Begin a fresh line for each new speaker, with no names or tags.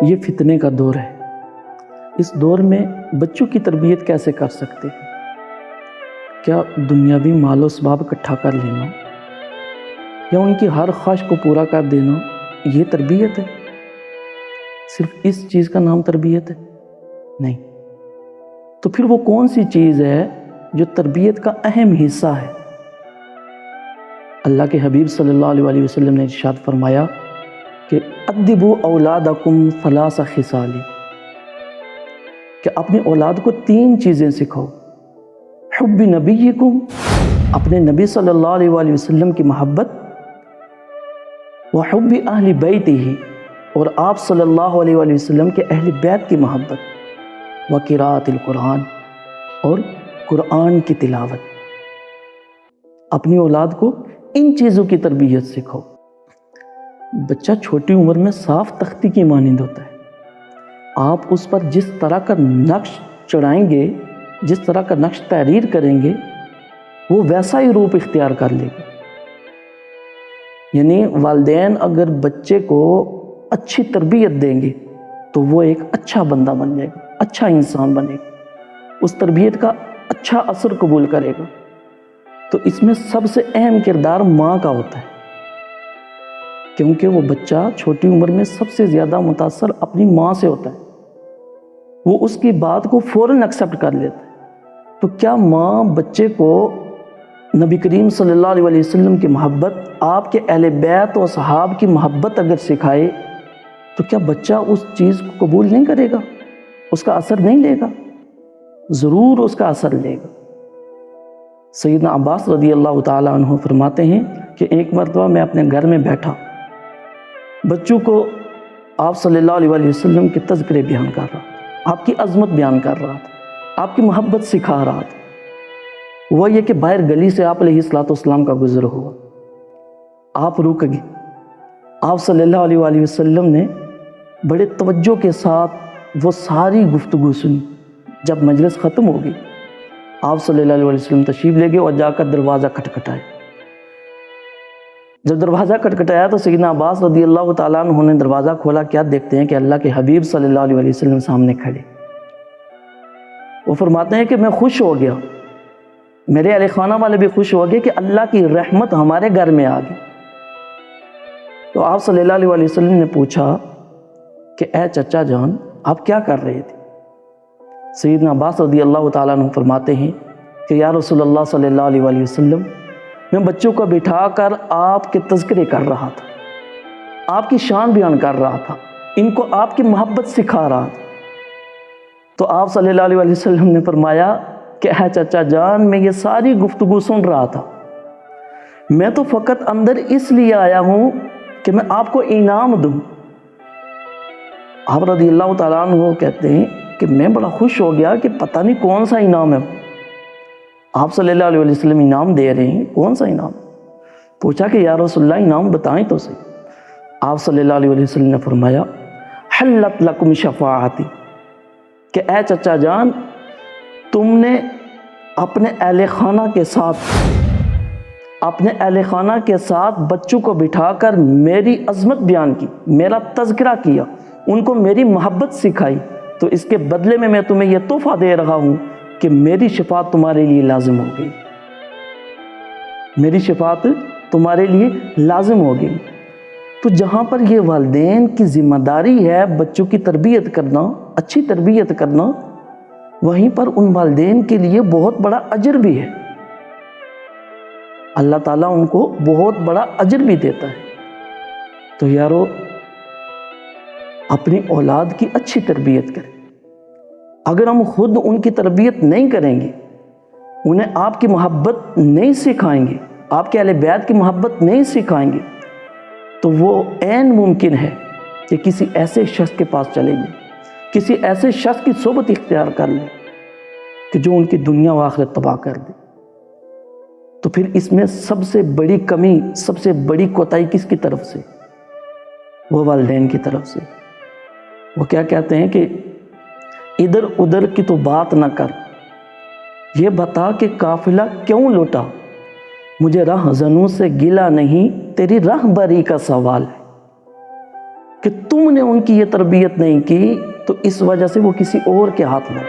یہ فتنے کا دور ہے۔ اس دور میں بچوں کی تربیت کیسے کر سکتے ہیں؟ کیا دنیاوی مال و اسباب اکٹھا کر لینا یا ان کی ہر خواہش کو پورا کر دینا یہ تربیت ہے؟ صرف اس چیز کا نام تربیت ہے؟ نہیں۔ تو پھر وہ کون سی چیز ہے جو تربیت کا اہم حصہ ہے؟ اللہ کے حبیب صلی اللہ علیہ وسلم نے ارشاد فرمایا کہ ادبوا اولادکم ثلاث خصال، کہ اپنی اولاد کو 3 چیزیں سکھاؤ۔ حب نبیکم، اپنے نبی صلی اللہ علیہ وسلم کی محبت، وحب اہل بیتہ، اور آپ صلی اللہ علیہ وسلم کے اہل بیت کی محبت، وقراءۃ القرآن، اور قرآن کی تلاوت۔ اپنی اولاد کو ان چیزوں کی تربیت سکھاؤ۔ بچہ چھوٹی عمر میں صاف تختی کی مانند ہوتا ہے۔ آپ اس پر جس طرح کا نقش چڑھائیں گے، جس طرح کا نقش تحریر کریں گے، وہ ویسا ہی روپ اختیار کر لے گا۔ یعنی والدین اگر بچے کو اچھی تربیت دیں گے تو وہ ایک اچھا بندہ بن جائے گا، اچھا انسان بنے گا، اس تربیت کا اچھا اثر قبول کرے گا۔ تو اس میں سب سے اہم کردار ماں کا ہوتا ہے، کیونکہ وہ بچہ چھوٹی عمر میں سب سے زیادہ متاثر اپنی ماں سے ہوتا ہے، وہ اس کی بات کو فوراً ایکسیپٹ کر لیتا ہے۔ تو کیا ماں بچے کو نبی کریم صلی اللہ علیہ وسلم کی محبت، آپ کے اہل بیت و صحاب کی محبت اگر سکھائے تو کیا بچہ اس چیز کو قبول نہیں کرے گا؟ اس کا اثر نہیں لے گا؟ ضرور اس کا اثر لے گا۔ سیدنا عباس رضی اللہ تعالیٰ عنہ فرماتے ہیں کہ ایک مرتبہ میں اپنے گھر میں بیٹھا، بچوں کو آپ صلی اللہ علیہ وسلم کے تذکرے بیان کر رہا تھا، آپ کی عظمت بیان کر رہا تھا، آپ کی محبت سکھا رہا تھا۔ وہ یہ کہ باہر گلی سے آپ علیہ السلام کا گزر ہوا، آپ رک گئے۔ آپ صلی اللہ علیہ وسلم نے بڑے توجہ کے ساتھ وہ ساری گفتگو سنی۔ جب مجلس ختم ہو گئی، آپ صلی اللہ علیہ وسلم تشریف لے گئے اور جا کر دروازہ کھٹکھٹایا۔ جب دروازہ کھٹکھٹایا تو سیدنا عباس رضی اللہ تعالیٰ عنہ نے دروازہ کھولا، کیا دیکھتے ہیں کہ اللہ کے حبیب صلی اللہ علیہ وسلم سامنے کھڑے۔ وہ فرماتے ہیں کہ میں خوش ہو گیا، میرے اہل خانہ والے بھی خوش ہو گئے کہ اللہ کی رحمت ہمارے گھر میں آ گئی۔ تو آپ صلی اللہ علیہ وسلم نے پوچھا کہ اے چچا جان، آپ کیا کر رہے تھے؟ سیدنا عباس رضی اللہ تعالیٰ عنہ فرماتے ہیں کہ یا رسول اللہ صلی اللہ علیہ وسلم، میں بچوں کو بٹھا کر آپ کے تذکرے کر رہا تھا، آپ کی شان بیان کر رہا تھا، ان کو آپ کی محبت سکھا رہا تھا۔ تو آپ صلی اللہ علیہ وسلم نے فرمایا کہ اے چچا جان، میں یہ ساری گفتگو سن رہا تھا، میں تو فقط اندر اس لیے آیا ہوں کہ میں آپ کو انعام دوں۔ آپ رضی اللہ تعالیٰ عنہ کہتے ہیں کہ میں بڑا خوش ہو گیا کہ پتہ نہیں کون سا انعام ہے۔ آپ صلی اللہ علیہ وسلم انعام دے رہے ہیں، کون سا انعام؟ پوچھا کہ یا رسول اللہ انعام بتائیں تو صحیح۔ آپ صلی اللہ علیہ وسلم نے فرمایا حلت لکم شفاعتی، کہ اے چچا جان، تم نے اپنے اہل خانہ کے ساتھ بچوں کو بٹھا کر میری عظمت بیان کی، میرا تذکرہ کیا، ان کو میری محبت سکھائی، تو اس کے بدلے میں تمہیں یہ تحفہ دے رہا ہوں کہ میری شفاعت تمہارے لیے لازم ہو گئی، میری شفاعت تمہارے لیے لازم ہو گئی۔ تو جہاں پر یہ والدین کی ذمہ داری ہے بچوں کی تربیت کرنا، اچھی تربیت کرنا، وہیں پر ان والدین کے لیے بہت بڑا اجر بھی ہے، اللہ تعالیٰ ان کو بہت بڑا اجر بھی دیتا ہے۔ تو یارو، اپنی اولاد کی اچھی تربیت کریں۔ اگر ہم خود ان کی تربیت نہیں کریں گے، انہیں آپ کی محبت نہیں سکھائیں گے، آپ کے اہل بیت کی محبت نہیں سکھائیں گے، تو وہ عین ممکن ہے کہ کسی ایسے شخص کے پاس چلیں گے، کسی ایسے شخص کی صحبت اختیار کر لیں کہ جو ان کی دنیا و آخرت تباہ کر دے۔ تو پھر اس میں سب سے بڑی کمی، سب سے بڑی کوتاہی کس کی طرف سے؟ وہ والدین کی طرف سے۔ وہ کیا کہتے ہیں کہ ادھر ادھر کی تو بات نہ کر، یہ بتا کہ قافلہ کیوں لوٹا، مجھے رہزنوں سے گلہ نہیں، تیری رہبری کا سوال ہے۔ کہ تم نے ان کی یہ تربیت نہیں کی تو اس وجہ سے وہ کسی اور کے ہاتھ میں